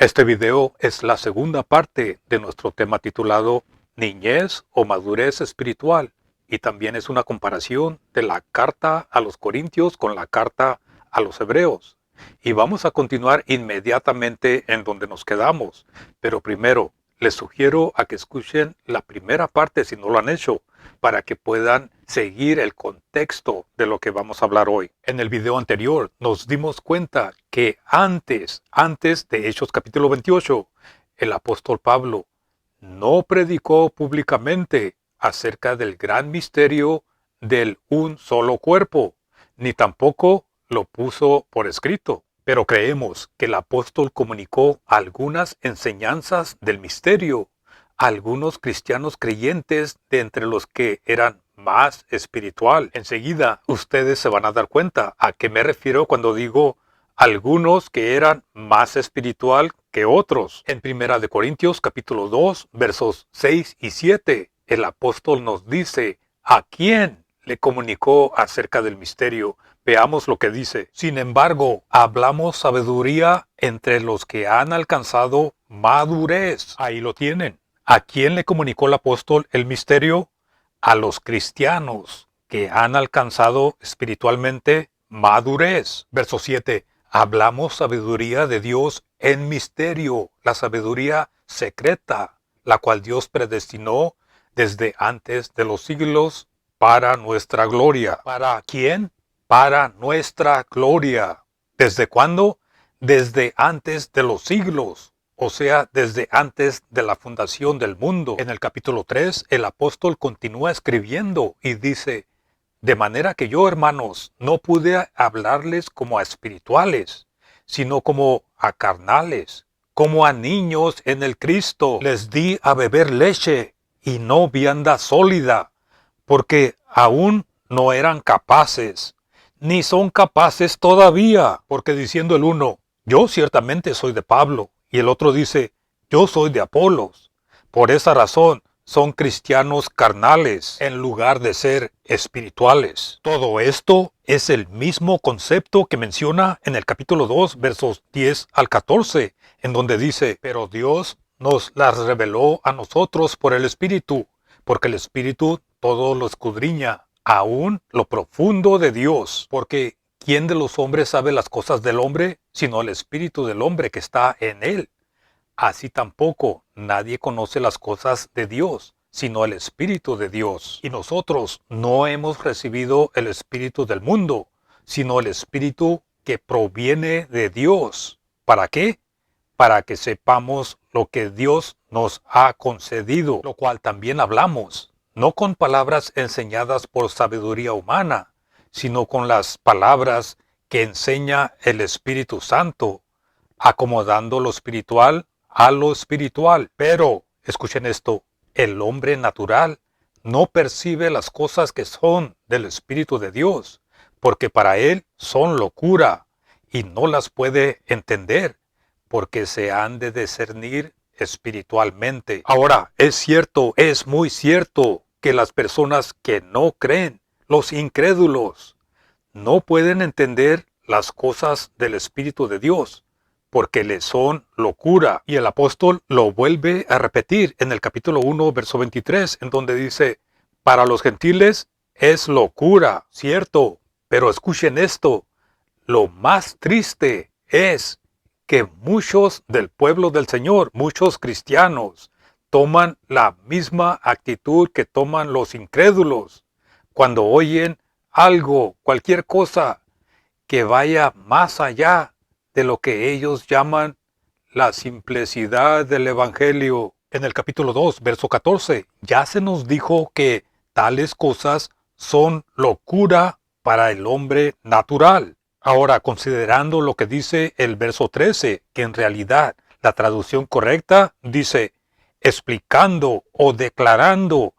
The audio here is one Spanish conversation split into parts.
Este video es la segunda parte de nuestro tema titulado Niñez o Madurez Espiritual, y también es una comparación de la carta a los Corintios con la carta a los Hebreos. Y vamos a continuar inmediatamente en donde nos quedamos, pero primero les sugiero a que escuchen la primera parte si no lo han hecho, para que puedan seguir el contexto de lo que vamos a hablar hoy. En el video anterior nos dimos cuenta que antes de Hechos capítulo 28, el apóstol Pablo no predicó públicamente acerca del gran misterio del un solo cuerpo, ni tampoco lo puso por escrito. Pero creemos que el apóstol comunicó algunas enseñanzas del misterio a algunos cristianos creyentes de entre los que eran más espiritual. Enseguida ustedes se van a dar cuenta a qué me refiero cuando digo algunos que eran más espiritual que otros. En 1 Corintios capítulo 2 versos 6 y 7 el apóstol nos dice a quién le comunicó acerca del misterio. Veamos lo que dice. Sin embargo, hablamos sabiduría entre los que han alcanzado madurez. Ahí lo tienen. ¿A quién le comunicó el apóstol el misterio? A los cristianos que han alcanzado espiritualmente madurez. Verso 7. Hablamos sabiduría de Dios en misterio, la sabiduría secreta, la cual Dios predestinó desde antes de los siglos para nuestra gloria. ¿Para quién? Para nuestra gloria. ¿Desde cuándo? Desde antes de los siglos, o sea, desde antes de la fundación del mundo. En el capítulo 3, el apóstol continúa escribiendo y dice: de manera que yo, hermanos, no pude hablarles como a espirituales, sino como a carnales, como a niños en el Cristo. Les di a beber leche y no vianda sólida, porque aún no eran capaces, ni son capaces todavía. Porque diciendo el uno, yo ciertamente soy de Pablo, y el otro dice, yo soy de Apolos. Por esa razón son cristianos carnales en lugar de ser espirituales. Todo esto es el mismo concepto que menciona en el capítulo 2, versos 10 al 14, en donde dice, pero Dios nos las reveló a nosotros por el Espíritu, porque el Espíritu todo lo escudriña, aún lo profundo de Dios. Porque ¿quién de los hombres sabe las cosas del hombre, sino el Espíritu del hombre que está en él? Así tampoco nadie conoce las cosas de Dios, sino el Espíritu de Dios. Y nosotros no hemos recibido el Espíritu del mundo, sino el Espíritu que proviene de Dios. ¿Para qué? Para que sepamos lo que Dios nos ha concedido, lo cual también hablamos, no con palabras enseñadas por sabiduría humana, sino con las palabras que enseña el Espíritu Santo, acomodando lo espiritual a lo espiritual. Pero, escuchen esto, el hombre natural no percibe las cosas que son del Espíritu de Dios, porque para él son locura, y no las puede entender, porque se han de discernir espiritualmente. Ahora, es cierto, es muy cierto, que las personas que no creen, los incrédulos, no pueden entender las cosas del Espíritu de Dios, porque les son locura. Y el apóstol lo vuelve a repetir en el capítulo 1, verso 23, en donde dice, para los gentiles es locura, cierto, pero escuchen esto, lo más triste es que muchos del pueblo del Señor, muchos cristianos, toman la misma actitud que toman los incrédulos cuando oyen algo, cualquier cosa que vaya más allá de lo que ellos llaman la simplicidad del Evangelio. En el capítulo 2, verso 14, ya se nos dijo que tales cosas son locura para el hombre natural. Ahora, considerando lo que dice el verso 13, que en realidad la traducción correcta dice, explicando o declarando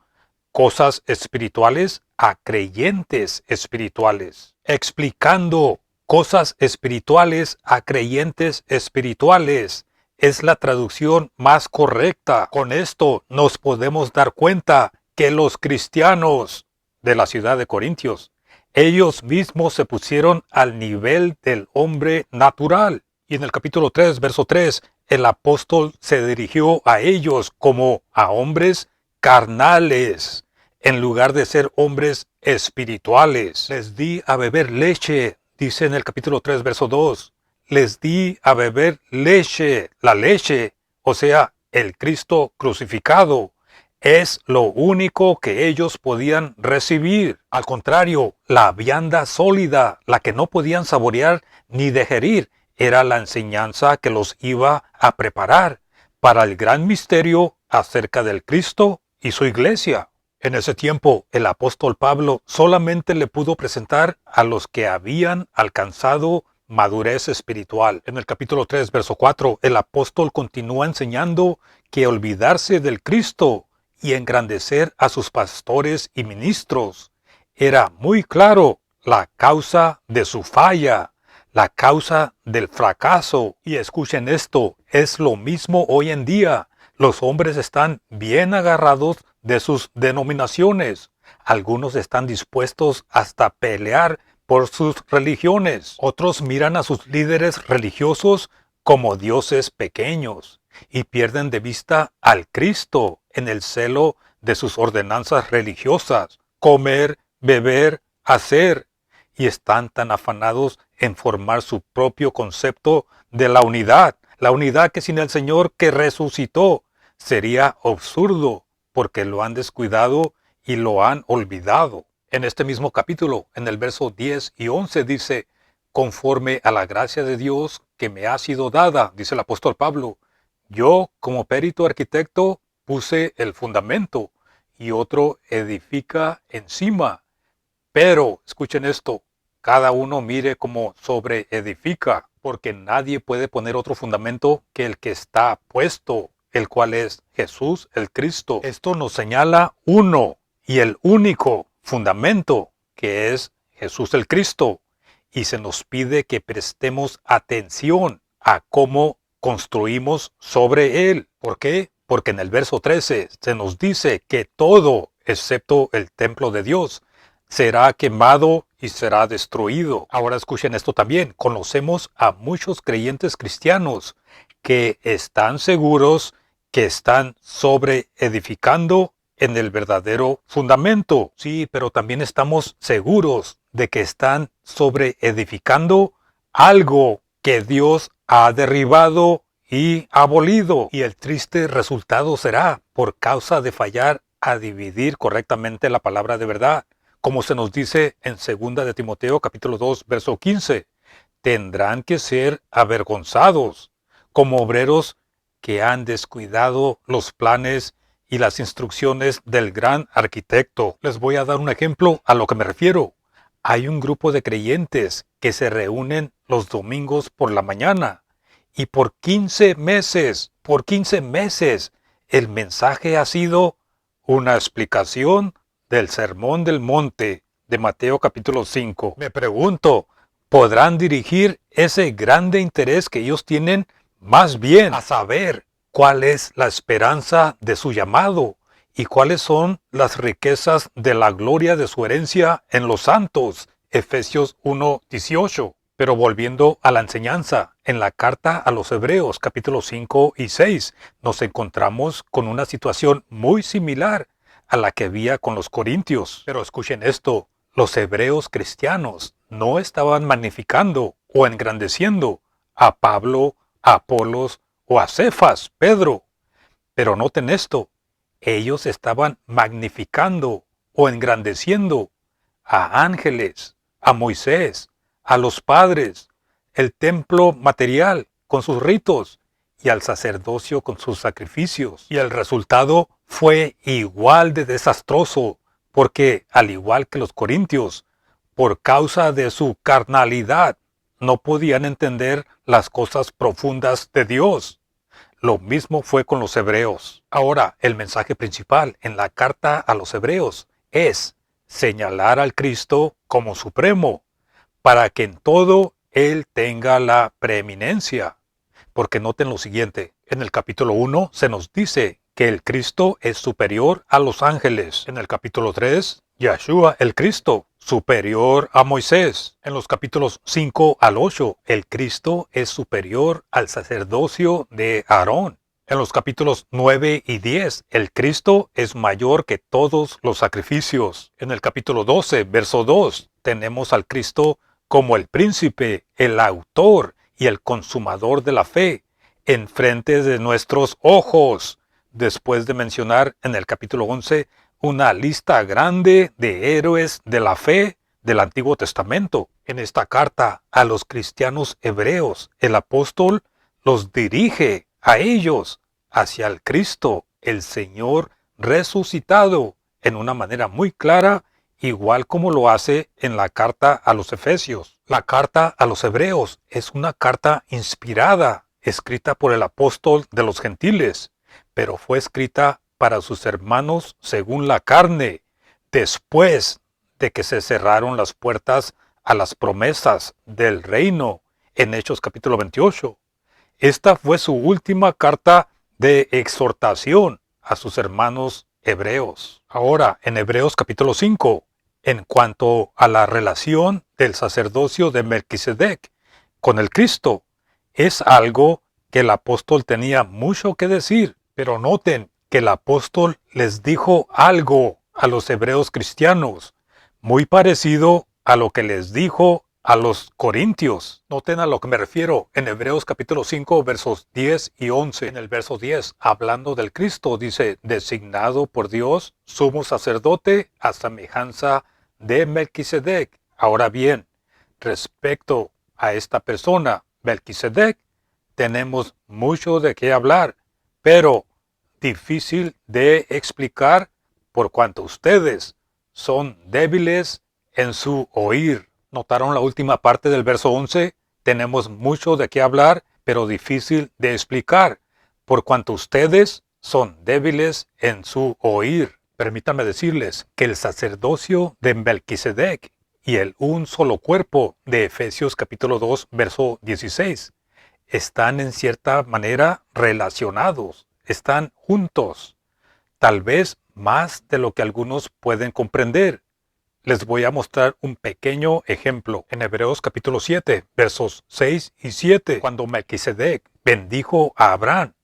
cosas espirituales a creyentes espirituales. Explicando cosas espirituales a creyentes espirituales es la traducción más correcta. Con esto nos podemos dar cuenta que los cristianos de la ciudad de Corintios, ellos mismos se pusieron al nivel del hombre natural. Y en el capítulo 3, verso 3, el apóstol se dirigió a ellos como a hombres carnales, en lugar de ser hombres espirituales. Les di a beber leche, dice en el capítulo 3, verso 2. Les di a beber leche. La leche, o sea, el Cristo crucificado, es lo único que ellos podían recibir. Al contrario, la vianda sólida, la que no podían saborear ni digerir, era la enseñanza que los iba a preparar para el gran misterio acerca del Cristo y su iglesia. En ese tiempo, el apóstol Pablo solamente le pudo presentar a los que habían alcanzado madurez espiritual. En el capítulo 3, verso 4, el apóstol continúa enseñando que olvidarse del Cristo y engrandecer a sus pastores y ministros era muy claro la causa de su falla, la causa del fracaso. Y escuchen esto, es lo mismo hoy en día. Los hombres están bien agarrados de sus denominaciones. Algunos están dispuestos hasta pelear por sus religiones. Otros miran a sus líderes religiosos como dioses pequeños y pierden de vista al Cristo en el celo de sus ordenanzas religiosas, comer, beber, hacer, y están tan afanados en formar su propio concepto de la unidad que sin el Señor que resucitó sería absurdo, porque lo han descuidado y lo han olvidado. En este mismo capítulo, en el verso 10 y 11 dice, conforme a la gracia de Dios que me ha sido dada, dice el apóstol Pablo, yo como perito arquitecto puse el fundamento y otro edifica encima. Pero, escuchen esto, cada uno mire cómo sobre edifica, porque nadie puede poner otro fundamento que el que está puesto, el cual es Jesús el Cristo. Esto nos señala uno y el único fundamento, que es Jesús el Cristo, y se nos pide que prestemos atención a cómo construimos sobre él. ¿Por qué? Porque en el verso 13 se nos dice que todo, excepto el templo de Dios, será quemado y será destruido. Ahora escuchen esto también. Conocemos a muchos creyentes cristianos que están seguros que están sobre edificando en el verdadero fundamento. Sí, pero también estamos seguros de que están sobre edificando algo que Dios ha derribado y abolido. Y el triste resultado será por causa de fallar a dividir correctamente la palabra de verdad. Como se nos dice en 2 de Timoteo capítulo 2, verso 15, tendrán que ser avergonzados como obreros que han descuidado los planes y las instrucciones del gran arquitecto. Les voy a dar un ejemplo a lo que me refiero. Hay un grupo de creyentes que se reúnen los domingos por la mañana y por 15 meses, el mensaje ha sido una explicación del Sermón del Monte de Mateo capítulo 5. Me pregunto, ¿podrán dirigir ese grande interés que ellos tienen más bien a saber cuál es la esperanza de su llamado y cuáles son las riquezas de la gloria de su herencia en los santos? Efesios 1:18. Pero volviendo a la enseñanza, en la carta a los Hebreos capítulos 5 y 6 nos encontramos con una situación muy similar a la que había con los corintios. Pero escuchen esto, los hebreos cristianos no estaban magnificando o engrandeciendo a Pablo, a Apolos o a Cefas, Pedro. Pero noten esto, ellos estaban magnificando o engrandeciendo a ángeles, a Moisés, a los padres, el templo material con sus ritos y al sacerdocio con sus sacrificios. Y el resultado fue igual de desastroso, porque al igual que los corintios, por causa de su carnalidad, no podían entender las cosas profundas de Dios. Lo mismo fue con los hebreos. Ahora, el mensaje principal en la carta a los hebreos es señalar al Cristo como supremo, para que en todo Él tenga la preeminencia. Porque noten lo siguiente, en el capítulo 1 se nos dice que el Cristo es superior a los ángeles. En el capítulo 3, Yeshua el Cristo superior a Moisés. En los capítulos 5 al 8, el Cristo es superior al sacerdocio de Aarón. En los capítulos 9 y 10, el Cristo es mayor que todos los sacrificios. En el capítulo 12, verso 2, tenemos al Cristo como el príncipe, el autor y el consumador de la fe, enfrente de nuestros ojos, después de mencionar en el capítulo 11 una lista grande de héroes de la fe del Antiguo Testamento. En esta carta a los cristianos hebreos, el apóstol los dirige a ellos hacia el Cristo, el Señor resucitado, en una manera muy clara, igual como lo hace en la carta a los Efesios. La carta a los hebreos es una carta inspirada, escrita por el apóstol de los gentiles, pero fue escrita para sus hermanos según la carne, después de que se cerraron las puertas a las promesas del reino en Hechos capítulo 28. Esta fue su última carta de exhortación a sus hermanos hebreos. Ahora, en Hebreos capítulo 5, en cuanto a la relación del sacerdocio de Melquisedec con el Cristo, es algo que el apóstol tenía mucho que decir, pero noten que el apóstol les dijo algo a los hebreos cristianos, muy parecido a lo que les dijo a los corintios. Noten a lo que me refiero en Hebreos capítulo 5, versos 10 y 11. En el verso 10, hablando del Cristo, dice, designado por Dios, sumo sacerdote a semejanza de Melquisedec. Ahora bien, respecto a esta persona, Melquisedec, tenemos mucho de qué hablar, pero difícil de explicar por cuanto ustedes son débiles en su oír. ¿Notaron la última parte del verso 11? Tenemos mucho de qué hablar, pero difícil de explicar, por cuanto ustedes son débiles en su oír. Permítanme decirles que el sacerdocio de Melquisedec y el un solo cuerpo de Efesios capítulo 2, verso 16, están en cierta manera relacionados, están juntos, tal vez más de lo que algunos pueden comprender. Les voy a mostrar un pequeño ejemplo en Hebreos capítulo 7, versos 6 y 7, cuando Melquisedec bendijo a Abraham.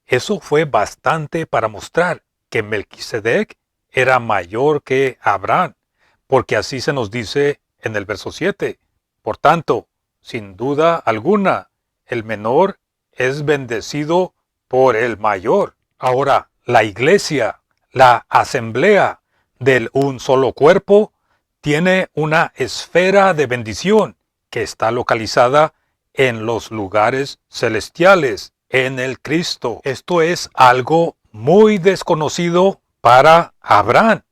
Eso fue bastante para mostrar que Melquisedec era mayor que Abraham, porque así se nos dice en el verso 7. Por tanto, sin duda alguna, el menor es bendecido por el mayor. Ahora, la iglesia, la asamblea del un solo cuerpo, tiene una esfera de bendición que está localizada en los lugares celestiales, en el Cristo. Esto es algo muy desconocido para Abraham,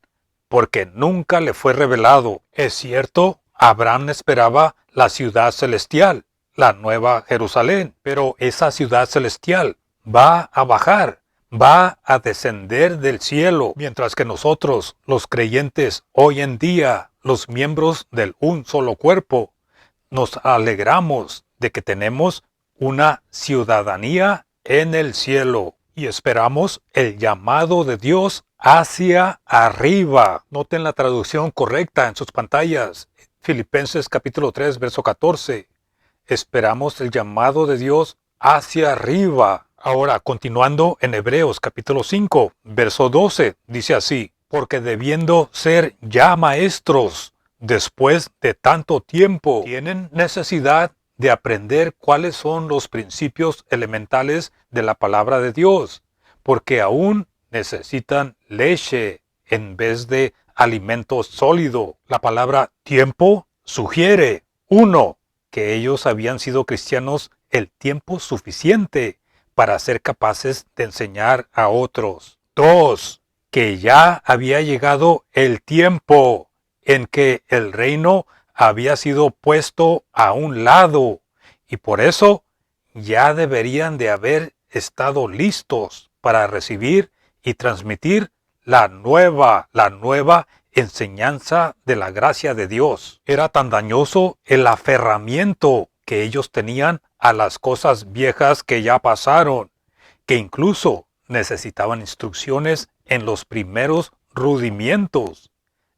porque nunca le fue revelado. Es cierto, Abraham esperaba la ciudad celestial, la nueva Jerusalén, pero esa ciudad celestial va a bajar, va a descender del cielo, mientras que nosotros, los creyentes hoy en día, los miembros del un solo cuerpo, nos alegramos de que tenemos una ciudadanía en el cielo y esperamos el llamado de Dios hacia arriba. Noten la traducción correcta en sus pantallas. Filipenses capítulo 3, verso 14. Esperamos el llamado de Dios hacia arriba. Ahora, continuando en Hebreos capítulo 5, verso 12, dice así, porque debiendo ser ya maestros, después de tanto tiempo, tienen necesidad de aprender cuáles son los principios elementales de la palabra de Dios, porque aún necesitan leche en vez de alimento sólido. La palabra tiempo sugiere, 1, que ellos habían sido cristianos el tiempo suficiente para ser capaces de enseñar a otros. 2, que ya había llegado el tiempo en que el reino había sido puesto a un lado y por eso ya deberían de haber estado listos para recibir y transmitir la nueva enseñanza de la gracia de Dios. Era tan dañoso el aferramiento que ellos tenían a las cosas viejas que ya pasaron, que incluso necesitaban instrucciones en los primeros rudimientos.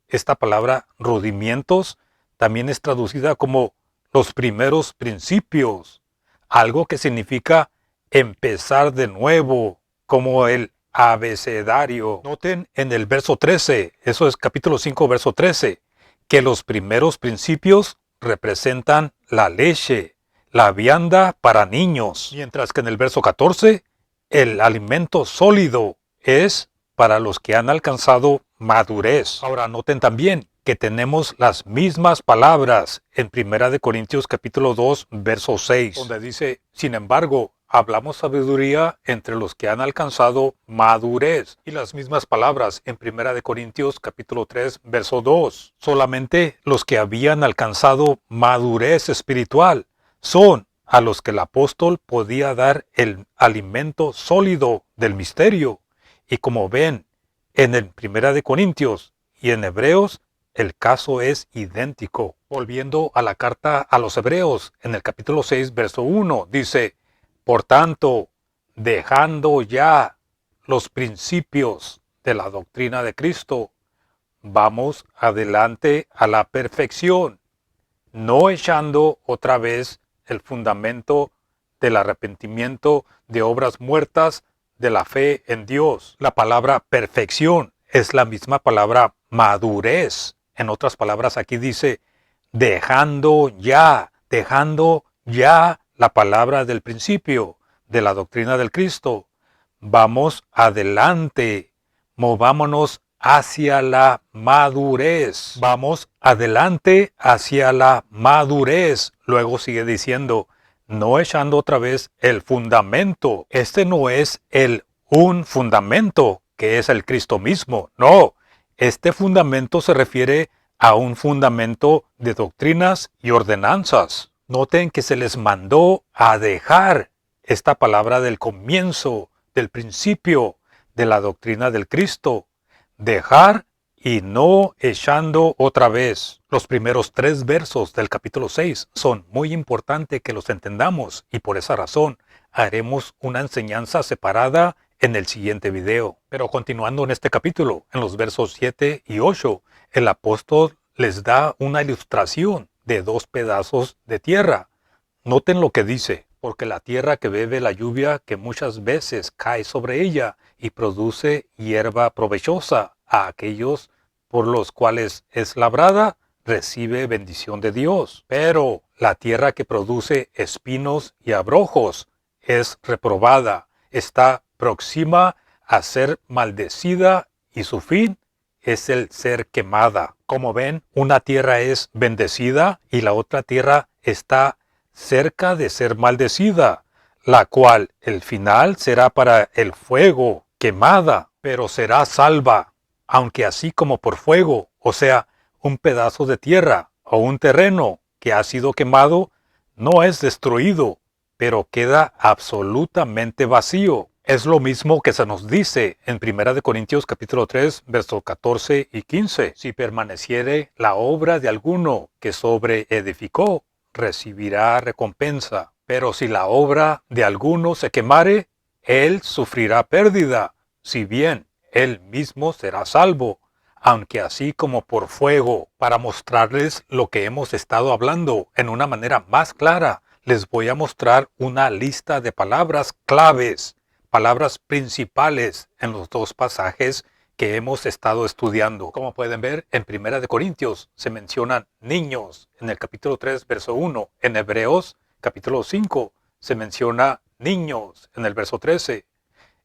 Esta palabra rudimientos también es traducida como los primeros principios, algo que significa empezar de nuevo, como el abecedario. Noten en el verso 13, eso es capítulo 5, verso 13, que los primeros principios representan la leche, la vianda para niños, mientras que en el verso 14, el alimento sólido es para los que han alcanzado madurez. Ahora noten también que tenemos las mismas palabras en 1 Corintios capítulo 2, verso 6, donde dice, sin embargo, hablamos sabiduría entre los que han alcanzado madurez. Y las mismas palabras en 1 Corintios capítulo 3, verso 2. Solamente los que habían alcanzado madurez espiritual son a los que el apóstol podía dar el alimento sólido del misterio. Y como ven, en el 1 Corintios y en Hebreos, el caso es idéntico. Volviendo a la carta a los Hebreos, en el capítulo 6, verso 1, dice, por tanto, dejando ya los principios de la doctrina de Cristo, vamos adelante a la perfección, no echando otra vez el fundamento del arrepentimiento de obras muertas de la fe en Dios. La palabra perfección es la misma palabra madurez. En otras palabras, aquí dice, dejando ya la palabra del principio de la doctrina del Cristo. Vamos adelante, movámonos hacia la madurez. Vamos adelante hacia la madurez. Luego sigue diciendo, no echando otra vez el fundamento. Este no es un fundamento que es el Cristo mismo. No, este fundamento se refiere a un fundamento de doctrinas y ordenanzas. Noten que se les mandó a dejar esta palabra del comienzo, del principio de la doctrina del Cristo. Dejar y no echando otra vez. Los primeros 3 versos del capítulo 6 son muy importantes que los entendamos y por esa razón haremos una enseñanza separada en el siguiente video. Pero continuando en este capítulo, en los versos 7 y 8, el apóstol les da una ilustración de 2 pedazos de tierra. Noten lo que dice, porque la tierra que bebe la lluvia que muchas veces cae sobre ella y produce hierba provechosa a aquellos por los cuales es labrada, recibe bendición de Dios. Pero la tierra que produce espinos y abrojos es reprobada, está próxima a ser maldecida y su fin es el ser quemada. Como ven, una tierra es bendecida y la otra tierra está cerca de ser maldecida, la cual el final será para el fuego, quemada, pero será salva, aunque así como por fuego, o sea, un pedazo de tierra o un terreno que ha sido quemado, no es destruido, pero queda absolutamente vacío. Es lo mismo que se nos dice en 1 Corintios capítulo 3, versos 14 y 15. Si permaneciere la obra de alguno que sobreedificó, recibirá recompensa. Pero si la obra de alguno se quemare, él sufrirá pérdida, si bien él mismo será salvo, aunque así como por fuego. Para mostrarles lo que hemos estado hablando en una manera más clara, les voy a mostrar una lista de palabras claves, palabras principales en los 2 pasajes que hemos estado estudiando. Como pueden ver, en 1 Corintios se mencionan niños en el capítulo 3, verso 1. En Hebreos, capítulo 5, se menciona niños en el verso 13.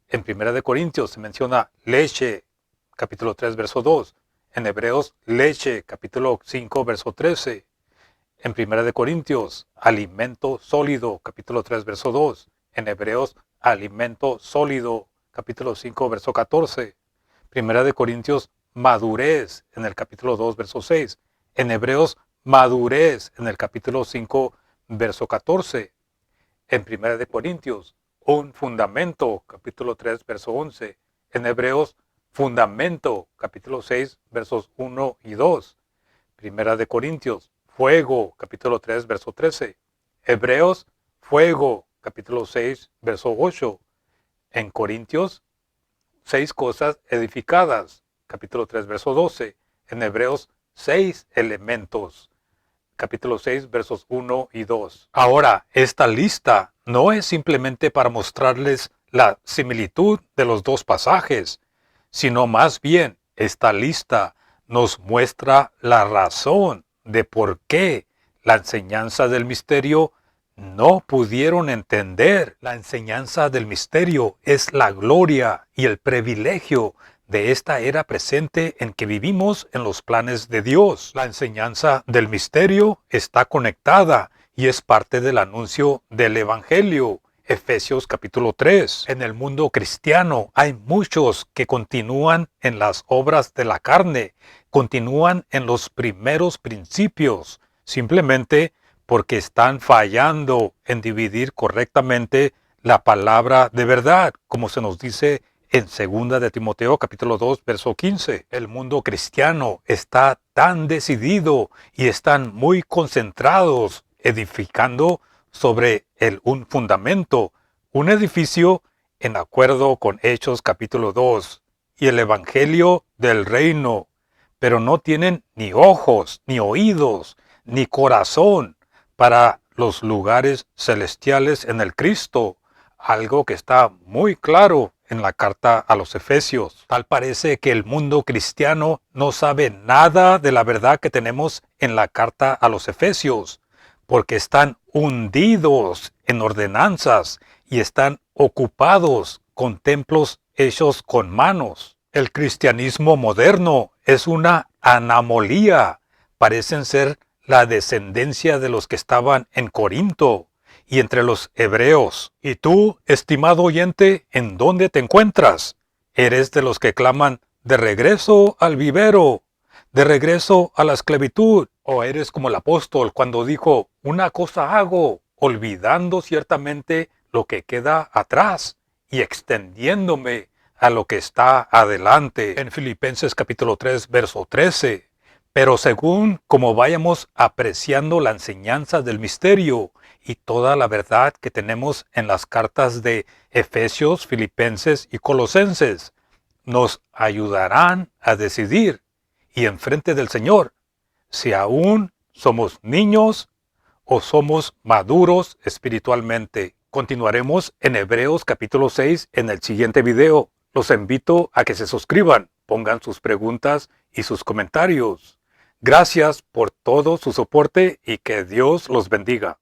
En 1 Corintios se menciona leche, capítulo 3, verso 2. En Hebreos, leche, capítulo 5, verso 13. En 1 Corintios, alimento sólido, capítulo 3, verso 2. En Hebreos, alimento sólido, capítulo 5, verso 14. 1 Corintios, madurez, en el capítulo 2, verso 6. En Hebreos, madurez, en el capítulo 5, verso 14. En 1 Corintios, un fundamento, capítulo 3, verso 11. En Hebreos, fundamento, capítulo 6, versos 1 y 2. 1 Corintios, fuego, capítulo 3, verso 13. Hebreos, fuego, capítulo 6, verso 8. En Corintios, 6 cosas edificadas, capítulo 3, verso 12. en Hebreos 6 elementos. Capítulo 6, versos 1 y 2. Ahora, esta lista no es simplemente para mostrarles la similitud de los dos pasajes, sino más bien esta lista nos muestra la razón de por qué la enseñanza del misterio no pudieron entender. La enseñanza del misterio es la gloria y el privilegio de esta era presente en que vivimos en los planes de Dios. La enseñanza del misterio está conectada y es parte del anuncio del Evangelio. Efesios capítulo 3. En el mundo cristiano hay muchos que continúan en las obras de la carne, continúan en los primeros principios, simplemente porque están fallando en dividir correctamente la palabra de verdad, como se nos dice en 2 de Timoteo capítulo 2, verso 15. El mundo cristiano está tan decidido y están muy concentrados edificando sobre un fundamento, un edificio en acuerdo con Hechos capítulo 2 y el Evangelio del Reino, pero no tienen ni ojos, ni oídos, ni corazón para los lugares celestiales en el Cristo, algo que está muy claro en la carta a los Efesios. Tal parece que el mundo cristiano no sabe nada de la verdad que tenemos en la carta a los Efesios, porque están hundidos en ordenanzas y están ocupados con templos hechos con manos. El cristianismo moderno es una anomalía. Parecen ser la descendencia de los que estaban en Corinto y entre los hebreos. Y tú, estimado oyente, ¿en dónde te encuentras? ¿Eres de los que claman de regreso al vivero, de regreso a la esclavitud? ¿O eres como el apóstol cuando dijo, una cosa hago, olvidando ciertamente lo que queda atrás y extendiéndome a lo que está adelante? En Filipenses capítulo 3, verso 13. Pero según como vayamos apreciando la enseñanza del misterio y toda la verdad que tenemos en las cartas de Efesios, Filipenses y Colosenses, nos ayudarán a decidir y enfrente del Señor si aún somos niños o somos maduros espiritualmente. Continuaremos en Hebreos capítulo 6 en el siguiente video. Los invito a que se suscriban, pongan sus preguntas y sus comentarios. Gracias por todo su soporte y que Dios los bendiga.